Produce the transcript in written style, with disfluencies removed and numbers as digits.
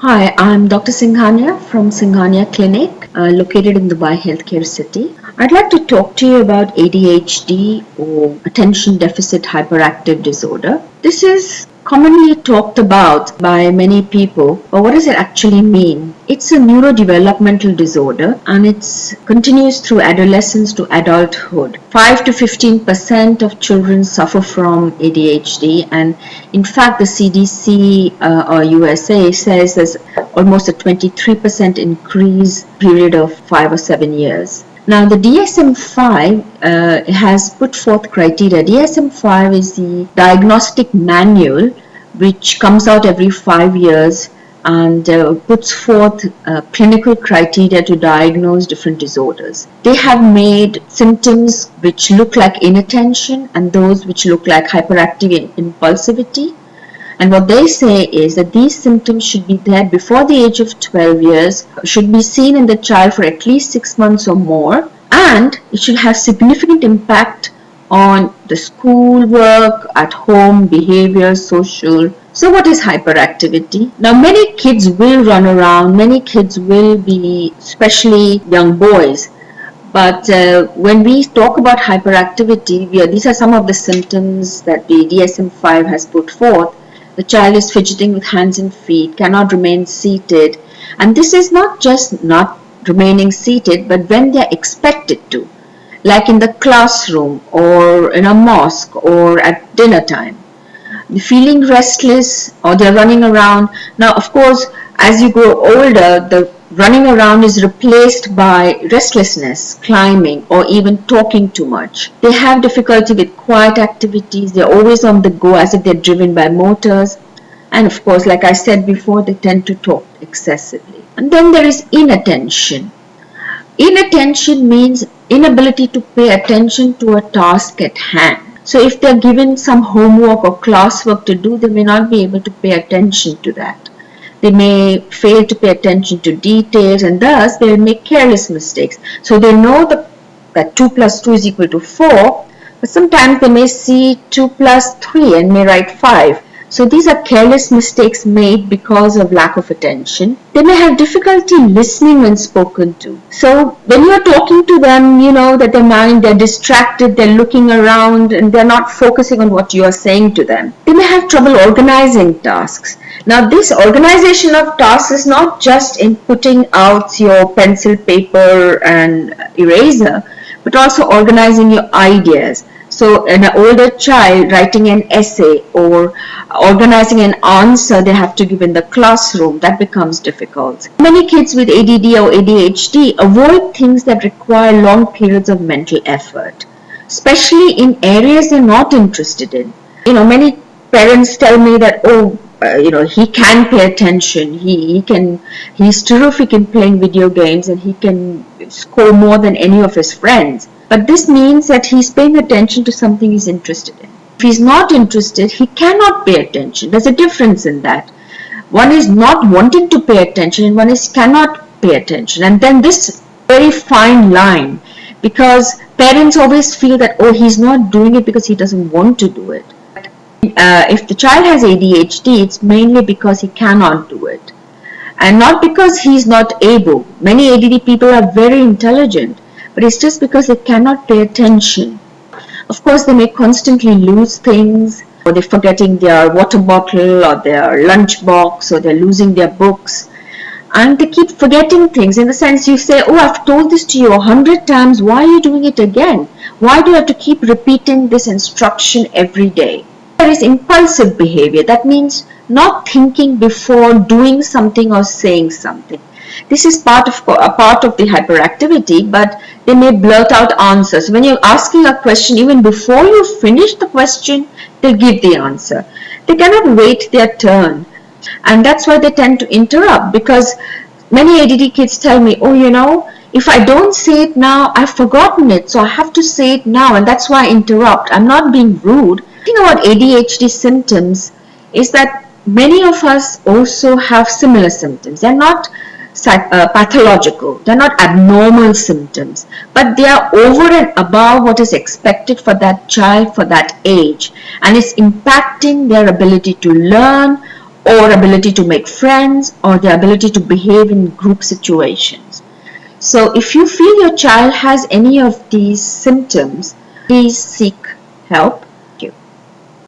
Hi, I'm Dr. Singhania from Singhania Clinic, located in Dubai Healthcare City. I'd like to talk to you about ADHD or Attention Deficit Hyperactive Disorder. This is commonly talked about by many people, but what does it actually mean? It's a neurodevelopmental disorder and it continues through adolescence to adulthood. 5 to 15% of children suffer from ADHD, and in fact the CDC or USA says there's almost a 23% increase period of 5 or 7 years. Now the DSM-5 has put forth criteria. DSM-5 is the diagnostic manual which comes out every 5 years and puts forth clinical criteria to diagnose different disorders. They have made symptoms which look like inattention and those which look like hyperactive impulsivity. And what they say is that these symptoms should be there before the age of 12 years, should be seen in the child for at least 6 months or more, and it should have significant impact on the school work, at home, behavior, social. So what is hyperactivity? Now many kids will run around, many kids will be, especially young boys, but when we talk about hyperactivity, these are some of the symptoms that the DSM-5 has put forth. The child is fidgeting with hands and feet, cannot remain seated. And this is not just not remaining seated, but when they are expected to, like in the classroom or in a mosque or at dinner time. They're feeling restless or they're running around. Now, of course, as you grow older, the running around is replaced by restlessness, climbing, or even talking too much. They have difficulty with quiet activities. They're always on the go as if they're driven by motors. And of course, like I said before, they tend to talk excessively. And then there is inattention. Inattention means inability to pay attention to a task at hand. So if they're given some homework or classwork to do, they may not be able to pay attention to that. They may fail to pay attention to details, and thus they will make careless mistakes. So they know that 2 plus 2 is equal to 4, but sometimes they may see 2 plus 3 and may write 5. So these are careless mistakes made because of lack of attention. They may have difficulty listening when spoken to. So when you're talking to them, you know that they're distracted, they're looking around, and they're not focusing on what you are saying to them. They may have trouble organizing tasks. Now this organization of tasks is not just in putting out your pencil, paper, and eraser, but also organizing your ideas. So an older child writing an essay or organizing an answer they have to give in the classroom, that becomes difficult. Many kids with ADD or ADHD avoid things that require long periods of mental effort, especially in areas they're not interested in. Many parents tell me that, he can pay attention, he's terrific in playing video games and he can score more than any of his friends. But this means that he's paying attention to something he's interested in. If he's not interested, he cannot pay attention. There's a difference in that. One is not wanting to pay attention and one is cannot pay attention. And then this very fine line, because parents always feel that, he's not doing it because he doesn't want to do it. If the child has ADHD, it's mainly because he cannot do it. And not because he's not able. Many ADD people are very intelligent, but it's just because they cannot pay attention. Of course, they may constantly lose things, or they're forgetting their water bottle or their lunch box, or they're losing their books. And they keep forgetting things, in the sense you say, I've told this to you 100 times, why are you doing it again? Why do you have to keep repeating this instruction every day? There is impulsive behavior. That means not thinking before doing something or saying something. This is a part of the hyperactivity, but they may blurt out answers. When you're asking a question, even before you finish the question, they'll give the answer. They cannot wait their turn. And that's why they tend to interrupt, because many ADD kids tell me, if I don't say it now, I've forgotten it, so I have to say it now, and that's why I interrupt. I'm not being rude. The thing about ADHD symptoms is that many of us also have similar symptoms. They're not pathological, they're not abnormal symptoms, but they are over and above what is expected for that child for that age, and it's impacting their ability to learn or ability to make friends, or the ability to behave in group situations. So if you feel your child has any of these symptoms, please seek help.